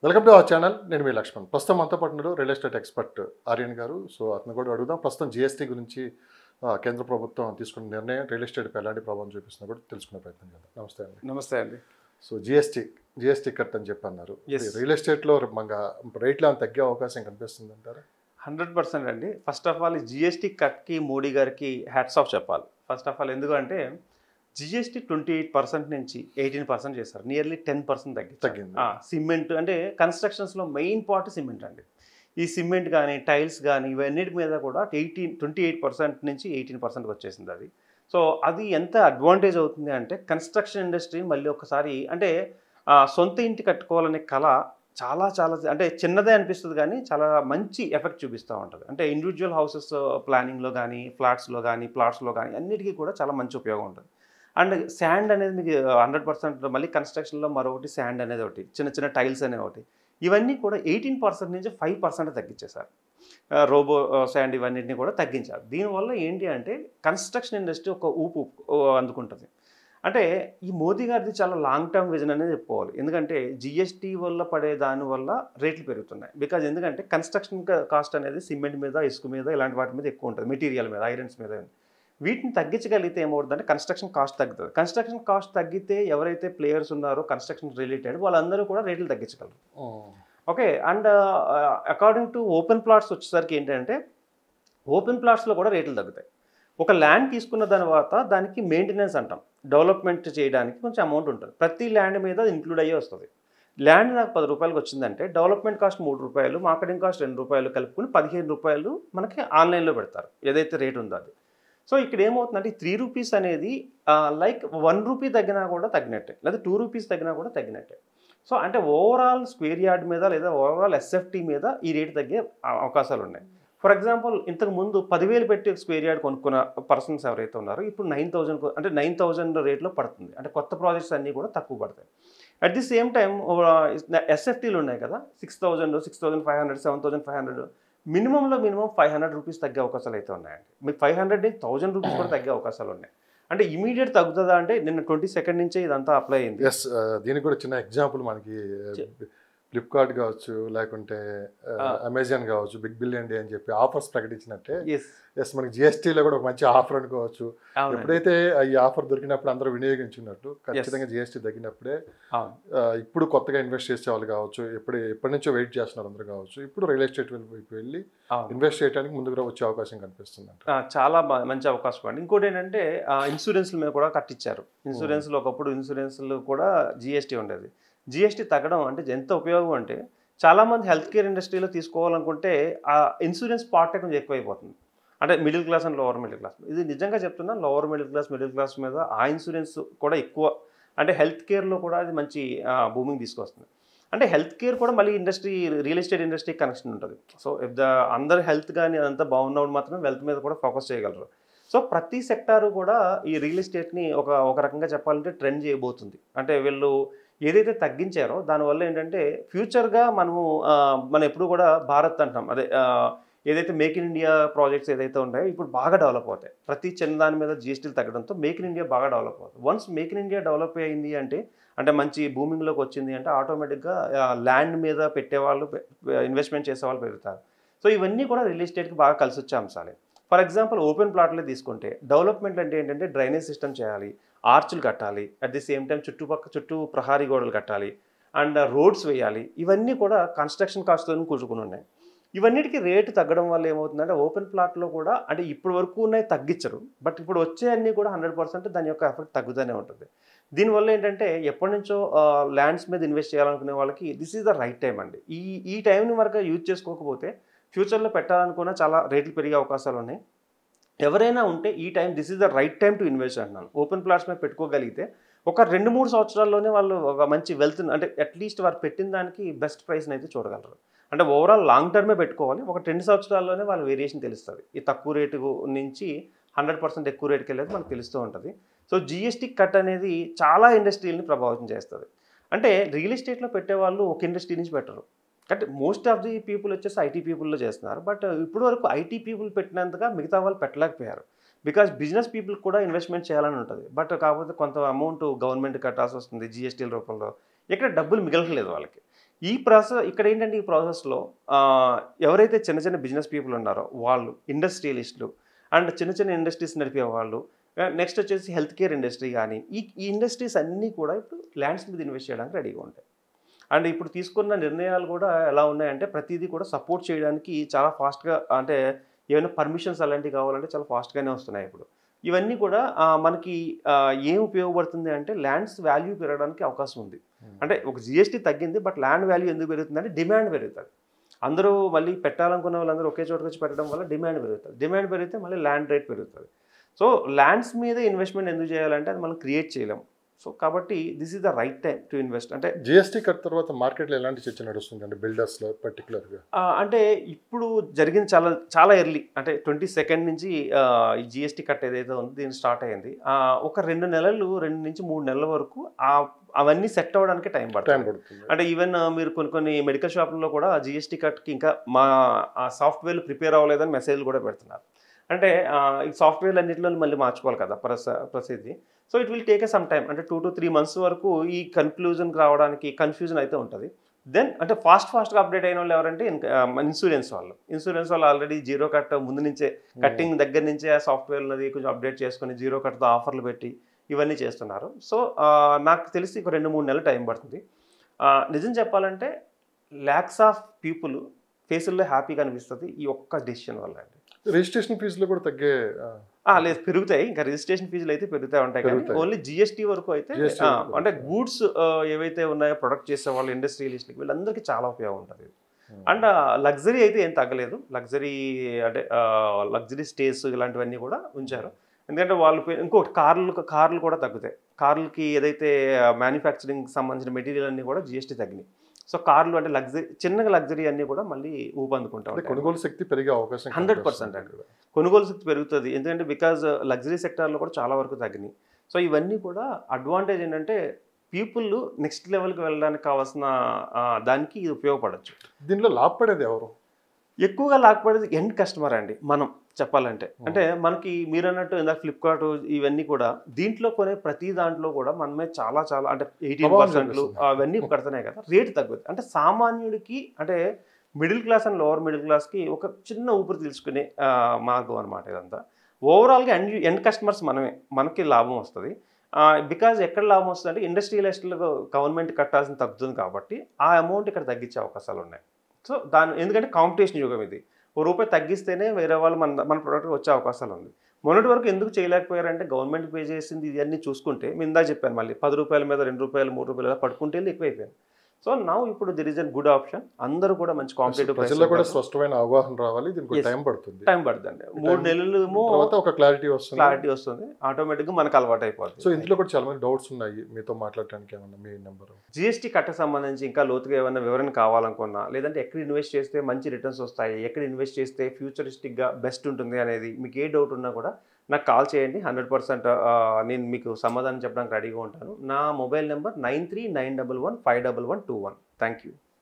Welcome to our channel. నేను మీ లక్ష్మణ్. ప్రస్తుతం మనతో పాటు ఉన్నారు రియల్ ఎస్టేట్ ఎక్స్పర్ట్ ఆర్యన్ గారు. సో అతను కూడా అడుగుదాం. ప్రస్తుతం జీఎస్టీ గురించి కేంద్ర ప్రభుత్వం తీసుకున్న నిర్ణయం రియల్ ఎస్టేట్పై ఎలాంటి ప్రభావం చూపిస్తుందో కూడా తెలుసుకునే ప్రయత్నం చేద్దాం. నమస్తే అండి. నమస్తే అండి. సో జిఎస్టీ కట్ అని చెప్పి అన్నారు. రియల్ ఎస్టేట్లో మన రేట్లు ఏమైనా తగ్గే అవకాశం కనిపిస్తుంది అంటారా? 100% అండి. ఫస్ట్ ఆఫ్ ఆల్ ఈ జిఎస్టీ కట్కి మోడీ గారికి హ్యాట్స్ ఆఫ్ చెప్పాలి. ఫస్ట్ ఆఫ్ ఆల్ ఎందుకంటే జిఎస్టీ 28% నుంచి 18% చేశారు. నియర్లీ 10% తగ్గింది. సిమెంట్ అంటే కన్స్ట్రక్షన్స్లో మెయిన్ పార్ట్ సిమెంట్ అండి. ఈ సిమెంట్ కానీ టైల్స్ కానీ ఇవన్నిటి మీద కూడా 28% నుంచి 18% వచ్చేసింది అది. సో అది ఎంత అడ్వాంటేజ్ అవుతుంది అంటే కన్స్ట్రక్షన్ ఇండస్ట్రీ మళ్ళీ ఒకసారి అంటే సొంత ఇంటి కట్టుకోవాలనే కళ చాలా చాలా అంటే చిన్నదే అనిపిస్తుంది కానీ చాలా మంచి ఎఫెక్ట్ చూపిస్తూ ఉంటుంది. అంటే ఇండివిజువల్ హౌసెస్ ప్లానింగ్లో కానీ ప్లాట్స్లో కానీ అన్నిటికీ కూడా చాలా మంచి ఉపయోగం ఉంటుంది. అండ్ శాండ్ అనేది మీకు 100% మళ్ళీ కన్స్ట్రక్షన్లో మరొకటి శాండ్ అనేది ఒకటి, చిన్న చిన్న టైల్స్ అనేవి ఒకటి, ఇవన్నీ కూడా 18% నుంచి 5% తగ్గించేశారు. రోబో శాండ్ ఇవన్నిటిని కూడా తగ్గించారు. దీనివల్ల ఏంటి అంటే కన్స్ట్రక్షన్ ఇండస్ట్రీ ఒక ఊపు అందుకుంటుంది. అంటే ఈ మోదీ గారిది చాలా లాంగ్ టర్మ్ విజన్ అనేది చెప్పుకోవాలి. ఎందుకంటే జిఎస్టీ వల్ల పడే దానివల్ల రేట్లు పెరుగుతున్నాయి. బికాజ్ ఎందుకంటే కన్స్ట్రక్షన్ కాస్ట్ అనేది సిమెంట్ మీద, ఇసుక మీద, ఇలాంటి వాటి మీద ఎక్కువ ఉంటుంది, మెటీరియల్ మీద, ఐరన్స్ మీద. వీటిని తగ్గించగలిగితే ఏమవుతుందంటే కన్స్ట్రక్షన్ కాస్ట్ తగ్గుతుంది. కన్స్ట్రక్షన్ కాస్ట్ తగ్గితే ఎవరైతే ప్లేయర్స్ ఉన్నారో కన్స్ట్రక్షన్ రిలేటెడ్ వాళ్ళందరూ కూడా రేట్లు తగ్గించగలరు. Okay. And according to open plots వచ్చేసరికి ఏంటంటే ఓపెన్ ప్లాట్స్లో కూడా రేట్లు తగ్గుతాయి. ఒక ల్యాండ్ తీసుకున్న తర్వాత దానికి మెయింటెనెన్స్ అంటాం, డెవలప్మెంట్ చేయడానికి కొంచెం అమౌంట్ ఉంటుంది. ప్రతి ల్యాండ్ మీద అది ఇంక్లూడ్ అయ్యే వస్తుంది. ల్యాండ్ నాకు 10 రూపాయలకి వచ్చిందంటే డెవలప్మెంట్ కాస్ట్ 3 రూపాయలు, మార్కెటింగ్ కాస్ట్ 2 రూపాయలు కలుపుకుని 15 రూపాయలు మనకి ఆన్లైన్లో పెడతారు ఏదైతే రేట్ ఉందో అది. సో ఇక్కడ ఏమవుతుందంటే 3 రూపీస్ అనేది లైక్ 1 రూపీ తగ్గినా కూడా తగ్గినట్టే, లేదా 2 రూపీస్ తగ్గినా కూడా తగ్గినట్టే. సో అంటే ఓవరాల్ స్క్వేర్ యార్డ్ మీద లేదా ఓవరాల్ ఎస్ఎఫ్టీ మీద ఈ రేటు తగ్గే అవకాశాలు ఉన్నాయి. ఫర్ ఎగ్జాంపుల్ ఇంతకు ముందు 10,000 పెట్టి స్క్వేర్ యార్డ్ కొనుక్కున్న పర్సన్స్ ఎవరైతే ఉన్నారో ఇప్పుడు 9,000 అంటే 9,000 రేట్లో పడుతుంది. అంటే కొత్త ప్రాజెక్ట్స్ అన్నీ కూడా తక్కువ పడతాయి. అట్ ది సేమ్ టైం ఎస్ఎఫ్టీలు ఉన్నాయి కదా, 6,000, 6,500, 7,500, మినిమం 500 రూపీస్ తగ్గే అవకాశాలు అయితే ఉన్నాయండి. మీకు 500 నుంచి 1,000 రూపీస్ కూడా తగ్గే అవకాశాలు ఉన్నాయి. అంటే ఇమీడియట్ తగ్గుతుందా అంటే నిన్న 22 నుంచే ఇదంతా అప్లై అయింది. ఎస్, దీనికి కూడా చిన్న ఎగ్జాంపుల్ మనకి ఫ్లిప్కార్ట్ కావచ్చు, లేకుంటే అమెజాన్ కావచ్చు, బిగ్ బిలియన్ డే అని చెప్పి ఆఫర్స్ ప్రకటించినట్టే ఎస్ మనకి జిఎస్టీలో కూడా ఒక మంచి ఆఫర్ అనుకోవచ్చు. ఎప్పుడైతే ఈ ఆఫర్ దొరికినప్పుడు అందరూ వినియోగించుకున్నట్టు ఖచ్చితంగా జిఎస్టీ తగ్గినప్పుడే ఇప్పుడు కొత్తగా ఇన్వెస్ట్ చేసే వాళ్ళు కావచ్చు, ఎప్పటి నుంచో వెయిట్ చేస్తున్నారు అందరూ కావచ్చు, ఇప్పుడు రియల్ ఎస్టేట్ వైపు వెళ్ళి ఇన్వెస్ట్ చేయడానికి ముందుగా వచ్చే అవకాశం కనిపిస్తుంది. చాలా మంచి అవకాశం అండి. ఇంకోటి ఏంటంటే ఇన్సూరెన్స్ల మీద కూడా కట్టించారు. ఇన్సూరెన్స్లో ఒకప్పుడు ఇన్సూరెన్స్లు కూడా జిఎస్టీ ఉండేది. జిఎస్టీ తగ్గడం అంటే ఎంత ఉపయోగం అంటే చాలామంది హెల్త్ కేర్ ఇండస్ట్రీలో తీసుకోవాలనుకుంటే ఆ ఇన్సూరెన్స్ పార్ట్ కొంచెం ఎక్కువైపోతుంది. అంటే middle class and lower middle class, ఇది నిజంగా చెప్తున్నా, లోవర్ మిడిల్ క్లాస్ మీద ఆ ఇన్సూరెన్స్ కూడా ఎక్కువ. అంటే హెల్త్ కేర్లో కూడా అది మంచి బూమింగ్ తీసుకొస్తుంది. అంటే హెల్త్ కేర్ కూడా మళ్ళీ industry, real estate industry connection ఉంటుంది. సో ఇఫ్ అందరి హెల్త్ కానీ అదంతా బాగున్నప్పుడు మాత్రం వెల్త్ మీద కూడా ఫోకస్ చేయగలరు. సో ప్రతి సెక్టారు కూడా ఈ రియల్ ఎస్టేట్ని ఒక రకంగా చెప్పాలంటే ట్రెండ్ చేయబోతుంది. అంటే వీళ్ళు ఏదైతే తగ్గించారో దానివల్ల ఏంటంటే ఫ్యూచర్గా మనం ఎప్పుడు కూడా భారత్ అంటాం, అదే ఏదైతే మేక్ ఇన్ ఇండియా ప్రాజెక్ట్స్ ఏదైతే ఉన్నాయో ఇప్పుడు బాగా డెవలప్ అవుతాయి. ప్రతి చిన్న దాని మీద జిఎస్టీలు తగ్గడంతో మేక్ ఇన్ ఇండియా బాగా డెవలప్ అవుతుంది. Once make in India develop అయింది అంటే మంచి బూమింగ్లోకి వచ్చింది అంటే ఆటోమేటిక్గా ల్యాండ్ మీద పెట్టేవాళ్ళు, ఇన్వెస్ట్మెంట్ చేసేవాళ్ళు పెరుగుతారు. సో ఇవన్నీ కూడా రియల్ ఎస్టేట్కి బాగా కలిసి వచ్చే అంశాలే. ఫర్ ఎగ్జాంపుల్ ఓపెన్ ప్లాట్లో తీసుకుంటే డెవలప్మెంట్ అంటే ఏంటంటే డ్రైనేజ్ సిస్టమ్ చేయాలి, ఆర్చులు కట్టాలి, అట్ ది సేమ్ టైం చుట్టూ ప్రహారీ గోడలు కట్టాలి, అండ్ రోడ్స్ వేయాలి. ఇవన్నీ కూడా కన్స్ట్రక్షన్ కాస్ట్తో కూడుకుని ఉన్నాయి. ఇవన్నిటికీ రేటు తగ్గడం వల్ల ఏమవుతుందంటే ఓపెన్ ప్లాట్లో కూడా అంటే ఇప్పుడు వరకు ఉన్నాయి తగ్గించరు, బట్ ఇప్పుడు వచ్చే అన్నీ కూడా 100% దాని యొక్క ఎఫెక్ట్ తగ్గుతూనే ఉంటుంది. దీనివల్ల ఏంటంటే ఎప్పటి నుంచో ల్యాండ్స్ మీద ఇన్వెస్ట్ చేయాలనుకునే వాళ్ళకి this is the right time అండి. ఈ టైంని వరకు యూజ్ చేసుకోకపోతే ఫ్యూచర్లో పెట్టాలనుకున్న చాలా రేట్లు పెరిగే అవకాశాలు ఉన్నాయి. ఎవరైనా ఉంటే ఈ time this is the right time to invest అంటున్నాను. ఓపెన్ ప్లాట్స్ మీద పెట్టుకోగలిగితే ఒక 2-3 సంవత్సరాల్లోనే వాళ్ళు ఒక మంచి వెల్త్, అంటే అట్లీస్ట్ వారు పెట్టిన దానికి బెస్ట్ ప్రైస్ని అయితే చూడగలరు. అంటే ఓవరాల్ లాంగ్ టర్మే పెట్టుకోవాలి. ఒక 2 సంవత్సరాల్లోనే వాళ్ళ వేరియేషన్ తెలుస్తుంది. ఈ తక్కువ రేటు నుంచి 100% ఎక్కువ రేటుకి వెళ్ళేది మనకు తెలుస్తూ ఉంటుంది. సో జిఎస్టీ కట్ అనేది చాలా ఇండస్ట్రీలని ప్రభావితం చేస్తుంది. అంటే రియల్ ఎస్టేట్లో పెట్టేవాళ్ళు ఒక ఇండస్ట్రీ నుంచి పెట్టరు. అంటే మోస్ట్ ఆఫ్ ది పీపుల్ వచ్చేసి ఐటీ పీపుల్లో చేస్తున్నారు. బట్ ఇప్పుడు వరకు ఐటీ పీపుల్ పెట్టినంతగా మిగతా వాళ్ళు పెట్టలేకపోయారు. బికాజ్ బిజినెస్ పీపుల్ కూడా ఇన్వెస్ట్మెంట్ చేయాలని ఉంటుంది. బట్ కాకపోతే కొంత అమౌంట్ గవర్నమెంట్ కట్టాల్సి వస్తుంది జిఎస్టీల రూపంలో. ఇక్కడ డబ్బులు మిగలట్లేదు వాళ్ళకి. ఈ ప్రాసెస్ ఇక్కడ ఏంటంటే ఈ ప్రాసెస్లో ఎవరైతే చిన్న చిన్న బిజినెస్ పీపుల్ ఉన్నారో వాళ్ళు, ఇండస్ట్రియలిస్టులు అండ్ చిన్న చిన్న ఇండస్ట్రీస్ నడిపే వాళ్ళు, నెక్స్ట్ వచ్చేసి హెల్త్ కేర్ ఇండస్ట్రీ కానీ ఈ ఇండస్ట్రీస్ అన్నీ కూడా ఇప్పుడు ల్యాండ్స్ మీద ఇన్వెస్ట్ చేయడానికి రెడీగా ఉంటాయి. అండ్ ఇప్పుడు తీసుకున్న నిర్ణయాలు కూడా ఎలా ఉన్నాయంటే ప్రతిదీ కూడా సపోర్ట్ చేయడానికి చాలా ఫాస్ట్గా, అంటే ఏమైనా పర్మిషన్స్ అలాంటివి కావాలంటే చాలా ఫాస్ట్గానే వస్తున్నాయి ఇప్పుడు. ఇవన్నీ కూడా మనకి ఏం ఉపయోగపడుతుంది అంటే ల్యాండ్స్ వాల్యూ పెరగడానికి అవకాశం ఉంది. అంటే ఒక జిఎస్టీ తగ్గింది, బట్ ల్యాండ్ వాల్యూ ఎందుకు పెరుగుతుందంటే డిమాండ్ పెరుగుతుంది. అందరూ మళ్ళీ పెట్టాలనుకున్న వాళ్ళందరూ ఒకే చోటుకు వచ్చి పెట్టడం వల్ల డిమాండ్ పెరుగుతుంది. డిమాండ్ పెరిగితే మళ్ళీ ల్యాండ్ రేట్ పెరుగుతుంది. సో ల్యాండ్స్ మీద ఇన్వెస్ట్మెంట్ ఎందుకు చేయాలంటే అది మనం క్రియేట్ చేయలేం. సో కాబట్టి this is the right time to invest. అంటే జిఎస్టీ కట్ తర్వాత మార్కెట్లో ఎలాంటి చర్చ నడుస్తుంది అంటే బిల్డర్స్లో పర్టికులర్గా? అంటే ఇప్పుడు జరిగింది చాలా ఎర్లీ, అంటే 22 నుంచి ఈ జిఎస్టీ కట్ ఏదైతే ఉందో దీన్ని స్టార్ట్ అయ్యింది. ఒక 2 నుంచి 3 నెలల వరకు అవన్నీ సెట్ అవ్వడానికి టైం పడుతుంది. అంటే ఈవెన్ మీరు కొన్ని మెడికల్ షాపుల్లో కూడా జిఎస్టీ కట్కి ఇంకా మా సాఫ్ట్వేర్లు ప్రిపేర్ అవ్వలేదని మెసేజ్లు కూడా పెడుతున్నారు. అంటే ఈ సాఫ్ట్వేర్లు అన్నింటిలో మళ్ళీ మార్చుకోవాలి కదా ప్రసిద్ధి. So it will take some time, అంటే 2 to 3 months వరకు ఈ కన్క్లూజన్కి రావడానికి కన్ఫ్యూజన్ అయితే ఉంటుంది. దెన్ అంటే ఫాస్ట్గా అప్డేట్ అయిన వాళ్ళు ఎవరంటే ఇన్సూరెన్స్ వాళ్ళు ఆల్రెడీ జీరో కట్ ముందు నుంచే, కట్టింగ్ దగ్గర నుంచే ఆ సాఫ్ట్వేర్ ఉన్నది కొంచెం అప్డేట్ చేసుకొని జీరో కట్తో ఆఫర్లు పెట్టి ఇవన్నీ చేస్తున్నారు. సో నాకు తెలిసి ఒక 2-3 నెలలు టైం పడుతుంది. నిజం చెప్పాలంటే ల్యాక్స్ ఆఫ్ పీపుల్ ఫేసుల్లో హ్యాపీగా అనిపిస్తుంది ఈ ఒక్క డెసిషన్ వల్ల అండి. రిజిస్ట్రేషన్ ఫీజులు కూడా తగ్గే లేదు, పెరుగుతాయి. ఇంకా రిజిస్ట్రేషన్ ఫీజులు అయితే పెరుగుతూ ఉంటాయి, కానీ ఓన్లీ జిఎస్టీ వరకు అయితే అంటే గూడ్స్ ఏవైతే ఉన్నాయో ప్రొడక్ట్ చేసే వాళ్ళు, ఇండస్ట్రియలిస్ట్కి, వీళ్ళందరికీ చాలా ఉపయోగం ఉంటుంది. అండ్ లగ్జరీ అయితే ఏం తగ్గలేదు. లగ్జరీ అంటే లగ్జరీ స్టేస్ ఇలాంటివన్నీ కూడా ఉంచారు. ఎందుకంటే వాళ్ళు ఇంకోటి కార్లు కూడా తగ్గుతాయి. కార్లకి ఏదైతే మ్యానుఫ్యాక్చరింగ్ సంబంధించిన మెటీరియల్ అన్నీ కూడా జిఎస్టీ తగ్గినాయి. సో కార్లు అంటే చిన్నగా లగ్జరీ అన్నీ కూడా మళ్ళీ ఊపందుకుంటా ఉంటాయి. కొనుగోలు శక్తి పెరిగే అవకాశం 100% అండి. కొనుగోలు శక్తి పెరుగుతుంది, ఎందుకంటే బికాజ్ లగ్జరీ సెక్టార్లో కూడా చాలా వరకు తగ్గినాయి. సో ఇవన్నీ కూడా అడ్వాంటేజ్ ఏంటంటే పీపుల్ నెక్స్ట్ లెవెల్కి వెళ్ళడానికి కావాల్సిన దానికి ఇది ఉపయోగపడచ్చు. దీనిలో లాభపడేది ఎవరు? ఎక్కువగా లాభపడేది ఎండ్ కస్టమర్ అండి. మనం చెప్పాలంటే అంటే మనకి మీరు అన్నట్టు ఇందాక ఫ్లిప్కార్ట్ ఇవన్నీ కూడా దీంట్లో కొనే ప్రతి దాంట్లో కూడా మనమే చాలా అంటే 18% అవన్నీ కడుతున్నాయి కదా, రేటు తగ్గుతుంది. అంటే సామాన్యుడికి, అంటే middle class and lower middle క్లాస్కి ఒక చిన్న ఊపిరి తీసుకునే మార్గం అనమాట ఇదంతా. ఓవరాల్గా ఎండ్ కస్టమర్స్ మనకి లాభం వస్తుంది. బికాజ్ ఎక్కడ లాభం వస్తుంది అంటే ఇండస్ట్రియలిస్టులకు గవర్నమెంట్ కట్టాల్సిన తగ్గుతుంది కాబట్టి ఆ అమౌంట్ ఇక్కడ తగ్గించే అవకాశాలు ఉన్నాయి. సో ఎందుకంటే కాంపిటీషన్ యుగం ఇది. ₹1 తగ్గిస్తేనే వేరే వాళ్ళు మన ప్రోడక్ట్ వచ్చే అవకాశాలు ఉంది. మొన్నటి వరకు ఎందుకు చేయలేకపోయారంటే గవర్నమెంట్ పే చేసింది ఇవన్నీ చూసుకుంటే నేను ఇందాక చెప్పాను, మళ్ళీ ₹10 మీద ₹2, ₹3 పడుకుంటే ఎక్కువైపోయాను. సో నౌ ఇప్పుడు there is a good option. అందరూ కూడా మంచి కాంపిటేటివ్ ప్రజల్లో కూడా స్పష్టమైన అవగాహన రావాలి. దీనికి టైం పడుతుంది. 3 నెలలు ఒక క్లారిటీ వస్తుంది. ఆటోమేటిక్గా మనకు అలవాటు అయిపోతుంది. సో ఇందులో కూడా చాలా మంది డౌట్స్ ఉన్నాయి, మీతో మాట్లాడడానికి ఏమన్నా మీ నెంబర్? జిఎస్టీ కట్టకు సంబంధించి ఇంకా లోతుగా ఏమైనా వివరణ కావాలనుకున్నా, లేదంటే ఎక్కడ ఇన్వెస్ట్ చేస్తే మంచి రిటర్న్స్ వస్తాయి, ఎక్కడ ఇన్వెస్ట్ చేస్తే ఫ్యూచరిస్టిక్గా బెస్ట్ ఉంటుంది అనేది మీకు ఏ డౌట్ ఉన్నా కూడా నాకు కాల్ చేయండి. 100% నేను మీకు సమాధానం చెప్పడానికి రెడీగా ఉంటాను. నా మొబైల్ నెంబర్ 9391151121. Thank you.